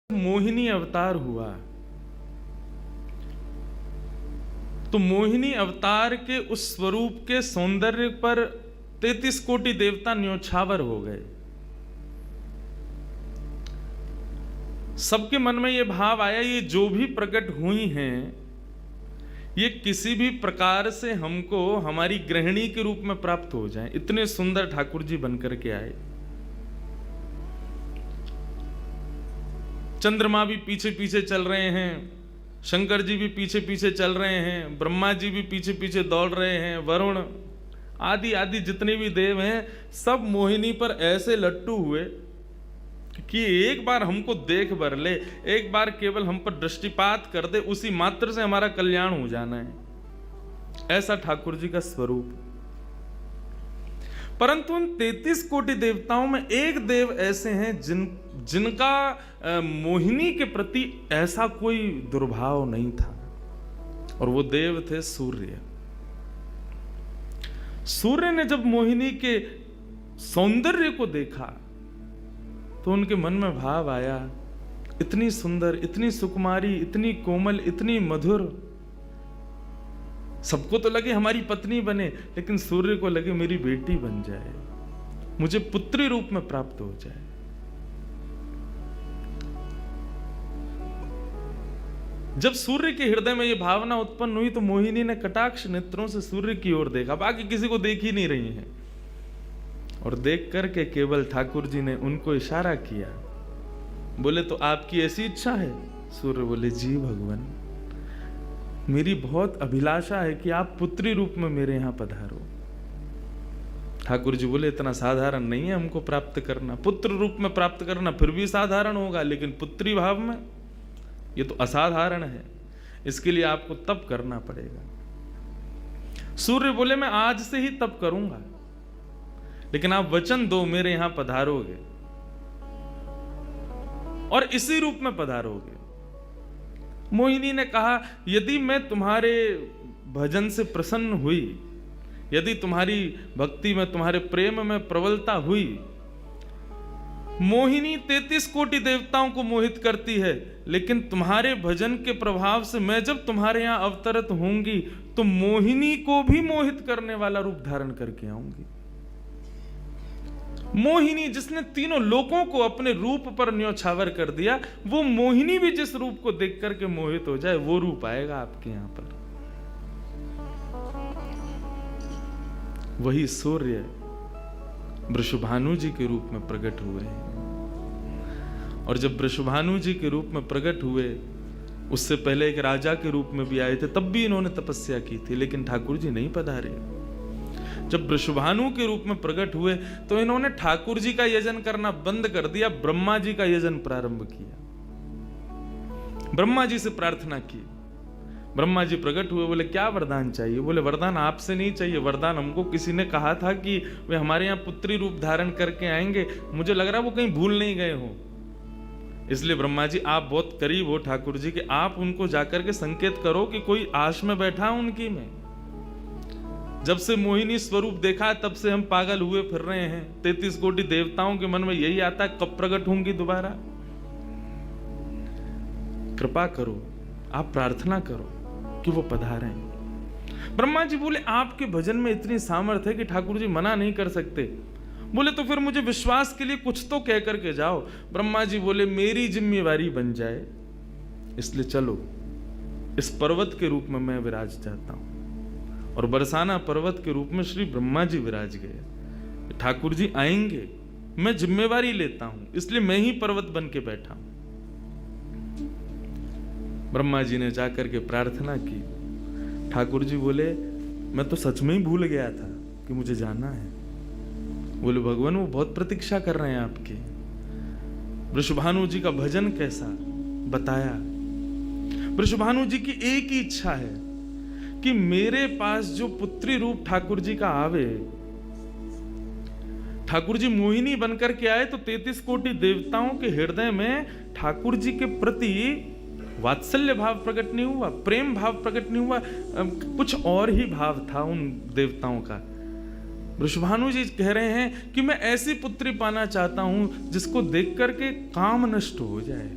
मोहिनी अवतार हुआ तो मोहिनी अवतार के उस स्वरूप के सौंदर्य पर 33 कोटि देवता न्योछावर हो गए। सबके मन में यह भाव आया, ये जो भी प्रकट हुई हैं ये किसी भी प्रकार से हमको हमारी गृहिणी के रूप में प्राप्त हो जाए। इतने सुंदर ठाकुर जी बनकर के आए। चंद्रमा भी पीछे पीछे चल रहे हैं, शंकर जी भी पीछे पीछे चल रहे हैं, ब्रह्मा जी भी पीछे पीछे दौड़ रहे हैं, वरुण आदि आदि जितने भी देव हैं सब मोहिनी पर ऐसे लट्टू हुए कि एक बार हमको देख बर ले, एक बार केवल हम पर दृष्टिपात कर दे, उसी मात्र से हमारा कल्याण हो जाना है। ऐसा ठाकुर जी का स्वरूप। परंतु उन 33 कोटि देवताओं में एक देव ऐसे हैं जिनका मोहिनी के प्रति ऐसा कोई दुर्भाव नहीं था, और वो देव थे सूर्य। सूर्य ने जब मोहिनी के सौंदर्य को देखा तो उनके मन में भाव आया, इतनी सुंदर, इतनी सुकुमारी, इतनी कोमल, इतनी मधुर। सबको तो लगे हमारी पत्नी बने, लेकिन सूर्य को लगे मेरी बेटी बन जाए, मुझे पुत्री रूप में प्राप्त हो जाए। जब सूर्य के हृदय में यह भावना उत्पन्न हुई तो मोहिनी ने कटाक्ष नेत्रों से सूर्य की ओर देखा, बाकी किसी को देख ही नहीं रही है, और देख करके केवल ठाकुर जी ने उनको इशारा किया। बोले तो आपकी ऐसी इच्छा है? सूर्य बोले जी भगवान, मेरी बहुत अभिलाषा है कि आप पुत्री रूप में मेरे यहां पधारो। ठाकुर जी बोले इतना साधारण नहीं है हमको प्राप्त करना, पुत्र रूप में प्राप्त करना फिर भी साधारण होगा, लेकिन पुत्री भाव में ये तो असाधारण है, इसके लिए आपको तप करना पड़ेगा। सूर्य बोले मैं आज से ही तप करूंगा, लेकिन आप वचन दो मेरे यहां पधारोगे और इसी रूप में पधारोगे। मोहिनी ने कहा यदि मैं तुम्हारे भजन से प्रसन्न हुई, यदि तुम्हारी भक्ति में, तुम्हारे प्रेम में प्रबलता हुई, मोहिनी 33 कोटि देवताओं को मोहित करती है, लेकिन तुम्हारे भजन के प्रभाव से मैं जब तुम्हारे यहां अवतरित होंगी तो मोहिनी को भी मोहित करने वाला रूप धारण करके आऊंगी। मोहिनी जिसने तीनों लोकों को अपने रूप पर न्योछावर कर दिया, वो मोहिनी भी जिस रूप को देख करके मोहित हो जाए, वो रूप आएगा आपके यहां पर। वही सूर्य वृषभानु जी के रूप में प्रकट हुए हैं, और जब वृषभानु जी के रूप में प्रकट हुए, उससे पहले एक राजा के रूप में भी आए थे, तब भी इन्होंने तपस्या की थी, लेकिन ठाकुर जी नहीं पधारे। जब वृषभानु के रूप में प्रकट हुए तो इन्होंने ठाकुर जी का यजन करना बंद कर दिया, ब्रह्मा जी का यजन प्रारंभ किया। ब्रह्मा जी से प्रार्थना की। ब्रह्मा जी प्रकट हुए, बोले क्या वरदान चाहिए? बोले वरदान आपसे नहीं चाहिए, वरदान हमको किसी ने कहा था कि वे हमारे यहाँ पुत्री रूप धारण करके आएंगे, मुझे लग रहा वो कहीं भूल नहीं गए हो, इसलिए ब्रह्मा जी आप बहुत करीब हो ठाकुर जी के, आप उनको जाकर के संकेत करो कि कोई आश में बैठा उनकी में। जब से मोहिनी स्वरूप देखा तब से हम पागल हुए फिर रहे हैं। 33 कोटि देवताओं के मन में यही आता है कब प्रकट होंगी दोबारा। कृपा करो, आप प्रार्थना करो कि वो पधारें। ब्रह्मा जी बोले आपके भजन में इतनी सामर्थ्य है कि ठाकुर जी मना नहीं कर सकते। बोले तो फिर मुझे विश्वास के लिए कुछ तो कह करके जाओ। ब्रह्मा जी बोले मेरी जिम्मेवारी बन जाए, इसलिए चलो इस पर्वत के रूप में मैं विराज चाहता हूं। और बरसाना पर्वत के रूप में श्री ब्रह्मा जी विराज गए। ठाकुर जी आएंगे, मैं जिम्मेवारी लेता हूं, इसलिए मैं ही पर्वत बन के बैठा हूं। ब्रह्मा जी ने जाकर के प्रार्थना की। ठाकुर जी बोले मैं तो सच में ही भूल गया था कि मुझे जाना है। बोले भगवान वो बहुत प्रतीक्षा कर रहे हैं आपकी। वृषभानु जी का भजन कैसा बताया। वृषभानु जी की एक ही इच्छा है कि मेरे पास जो पुत्री रूप ठाकुर जी का आवे। ठाकुर जी मोहिनी बनकर के आए तो 33 कोटि देवताओं के हृदय में ठाकुर जी के प्रति वात्सल्य भाव प्रकट नहीं हुआ, प्रेम भाव प्रकट नहीं हुआ, कुछ और ही भाव था उन देवताओं का। वृषभानु जी कह रहे हैं कि मैं ऐसी पुत्री पाना चाहता हूं जिसको देख करके काम नष्ट हो जाए,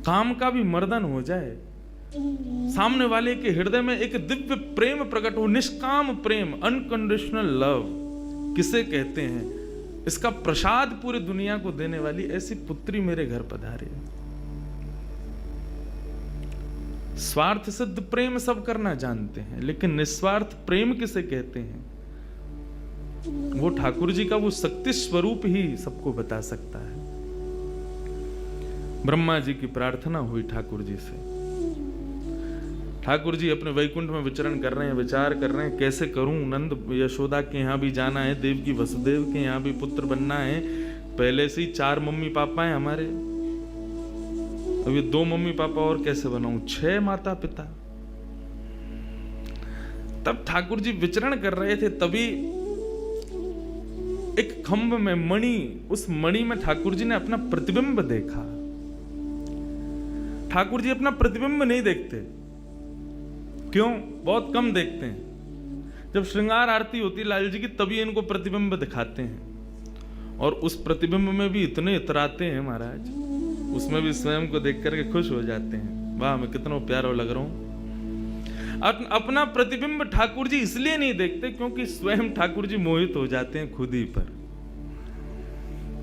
काम का भी मर्दन हो जाए, सामने वाले के हृदय में एक दिव्य प्रेम प्रकट हो, निष्काम प्रेम, अनकंडीशनल लव किसे कहते हैं, इसका प्रसाद पूरी दुनिया को देने वाली ऐसी पुत्री मेरे घर पधारे। स्वार्थ सिद्ध प्रेम सब करना जानते हैं, लेकिन निस्वार्थ प्रेम किसे कहते हैं, वो ठाकुर जी का वो शक्ति स्वरूप ही सबको बता सकता है। ब्रह्मा जी की प्रार्थना हुई ठाकुर जी से। ठाकुर जी अपने वैकुंठ में विचरण कर रहे हैं, विचार कर रहे हैं कैसे करूं, नंद यशोदा के यहाँ भी जाना है, देवकी वसुदेव के यहाँ भी पुत्र बनना है, पहले से ही 4 मम्मी पापा हैं हमारे, अब ये 2 मम्मी पापा और कैसे बनाऊं, 6 माता पिता। तब ठाकुर जी विचरण कर रहे थे, तभी एक खंभ में मणि, उस मणि में ठाकुर जी ने अपना प्रतिबिंब देखा। ठाकुर जी अपना प्रतिबिंब नहीं देखते, क्यों? बहुत कम देखते हैं। जब श्रृंगार आरती होती है लाल जी की, तभी इनको प्रतिबिंब दिखाते हैं, और उस प्रतिबिंब में भी इतने इतराते हैं महाराज, उसमें भी स्वयं को देख करके खुश हो जाते हैं, वाह मैं कितना प्यारा लग रहा हूं। अपना प्रतिबिंब ठाकुर जी इसलिए नहीं देखते क्योंकि स्वयं ठाकुर जी मोहित हो जाते हैं खुद ही पर।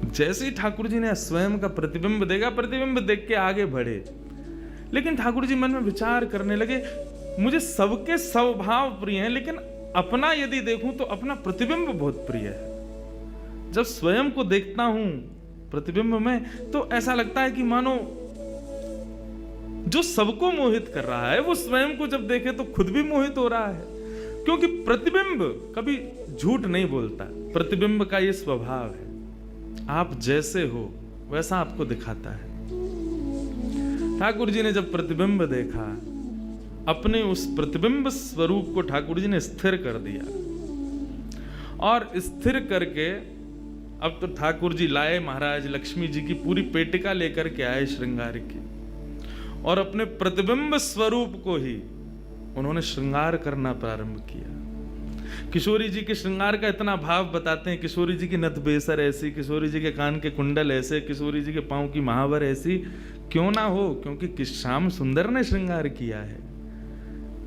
जैसे ही ठाकुर जी ने स्वयं का प्रतिबिंब देखा, प्रतिबिंब देख के आगे बढ़े, लेकिन ठाकुर जी मन में विचार करने लगे, मुझे सबके स्वभाव प्रिय हैं, लेकिन अपना यदि देखूं तो अपना प्रतिबिंब बहुत प्रिय है। जब स्वयं को देखता हूं प्रतिबिंब में, तो ऐसा लगता है कि मानो जो सबको मोहित कर रहा है वो स्वयं को जब देखे तो खुद भी मोहित हो रहा है, क्योंकि प्रतिबिंब कभी झूठ नहीं बोलता। प्रतिबिंब का ये स्वभाव है, आप जैसे हो वैसा आपको दिखाता है। ठाकुर जी ने जब प्रतिबिंब देखा, अपने उस प्रतिबिंब स्वरूप को ठाकुर जी ने स्थिर कर दिया, और स्थिर करके अब तो ठाकुर जी लाए महाराज लक्ष्मी जी की पूरी पेटिका लेकर के आए श्रृंगार की, और अपने प्रतिबिंब स्वरूप को ही उन्होंने श्रृंगार करना प्रारंभ किया। किशोरी जी के श्रृंगार का इतना भाव बताते हैं, किशोरी जी की नथ बेसर ऐसी, किशोरी जी के कान के कुंडल ऐसे, किशोरी जी के पांव की महावर ऐसी, क्यों ना हो, क्योंकि श्याम सुंदर ने श्रृंगार किया है।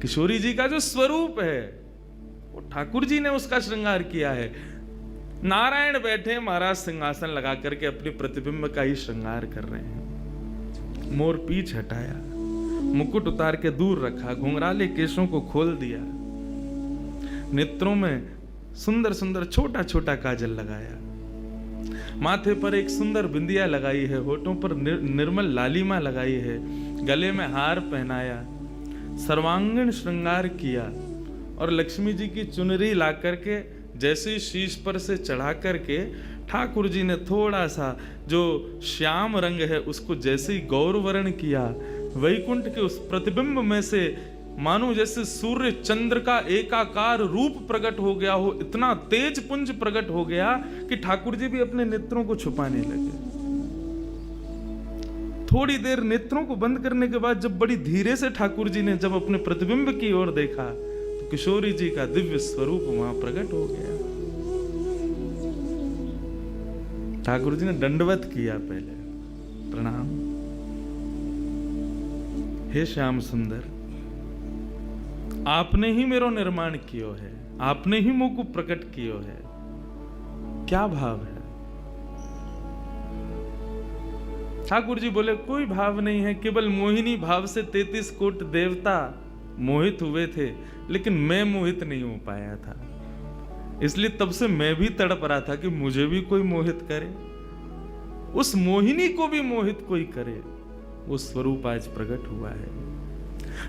किशोरी जी का जो स्वरूप है वो ठाकुर जी ने उसका श्रृंगार किया है। नारायण बैठे महाराज सिंहासन लगा करके अपने प्रतिबिंब का ही श्रृंगार कर रहे हैं। मोर पीछ हटाया, मुकुट उतार के दूर रखा, घुंघराले केशों को खोल दिया, नेत्रों में सुंदर सुंदर छोटा छोटा काजल लगाया, माथे पर एक सुंदर बिंदिया लगाई है, होठों पर निर्मल लालिमा लगाई है, गले में हार पहनाया, सर्वांगीण श्रृंगार किया, और लक्ष्मी जी की चुनरी ला करके जैसे शीश पर से चढ़ा करके ठाकुर जी ने थोड़ा सा जो श्याम रंग है उसको जैसे ही गौरवर्ण किया, वैकुंठ के उस प्रतिबिंब में से मानो जैसे सूर्य चंद्र का एकाकार रूप प्रकट हो गया हो, इतना तेज पुंज प्रकट हो गया कि ठाकुर जी भी अपने नेत्रों को छुपाने लगे। थोड़ी देर नेत्रों को बंद करने के बाद जब बड़ी धीरे से ठाकुर जी ने जब अपने प्रतिबिंब की ओर देखा, तो किशोरी जी का दिव्य स्वरूप वहां प्रकट हो गया। ठाकुर जी ने दंडवत किया, पहले प्रणाम, हे श्याम सुंदर, आपने ही मेरो निर्माण कियो है, आपने ही मुझ को प्रकट कियो है। क्या भाव है? ठाकुर जी बोले कोई भाव नहीं है, केवल मोहिनी भाव से 33 कोट देवता मोहित हुए थे, लेकिन मैं मोहित नहीं हो पाया था, इसलिए तब से मैं भी तड़प रहा था कि मुझे भी कोई मोहित करे, उस मोहिनी को भी मोहित कोई करे। वो स्वरूप आज प्रकट हुआ है।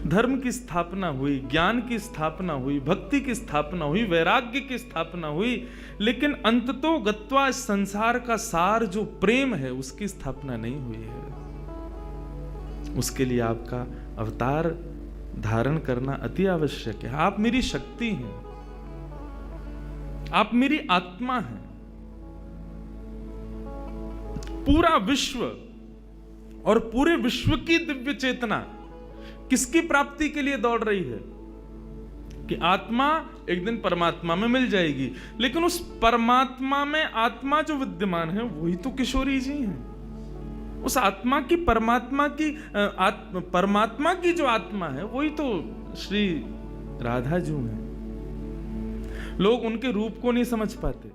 धर्म की स्थापना हुई, ज्ञान की स्थापना हुई, भक्ति की स्थापना हुई, वैराग्य की स्थापना हुई, लेकिन अंततो गत्वा संसार का सार जो प्रेम है उसकी स्थापना नहीं हुई है। उसके लिए आपका अवतार धारण करना अति आवश्यक है। आप मेरी शक्ति हैं, आप मेरी आत्मा हैं। पूरा विश्व और पूरे विश्व की दिव्य चेतना किसकी प्राप्ति के लिए दौड़ रही है? कि आत्मा एक दिन परमात्मा में मिल जाएगी, लेकिन उस परमात्मा में आत्मा जो विद्यमान है वही तो किशोरी जी हैं। उस आत्मा की परमात्मा की जो आत्मा है वही तो श्री राधा जी हैं। लोग उनके रूप को नहीं समझ पाते।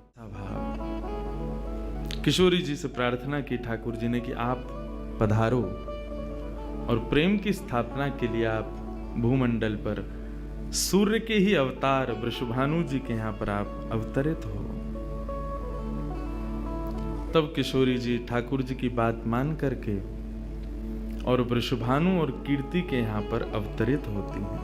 किशोरी जी से प्रार्थना की ठाकुर जी ने कि आप पधारो और प्रेम की स्थापना के लिए आप भूमंडल पर सूर्य के ही अवतार वृषभानु जी के यहां पर आप अवतरित हो। तब किशोरी जी ठाकुर जी की बात मान करके और वृषभानु और कीर्ति के यहां पर अवतरित होती हैं।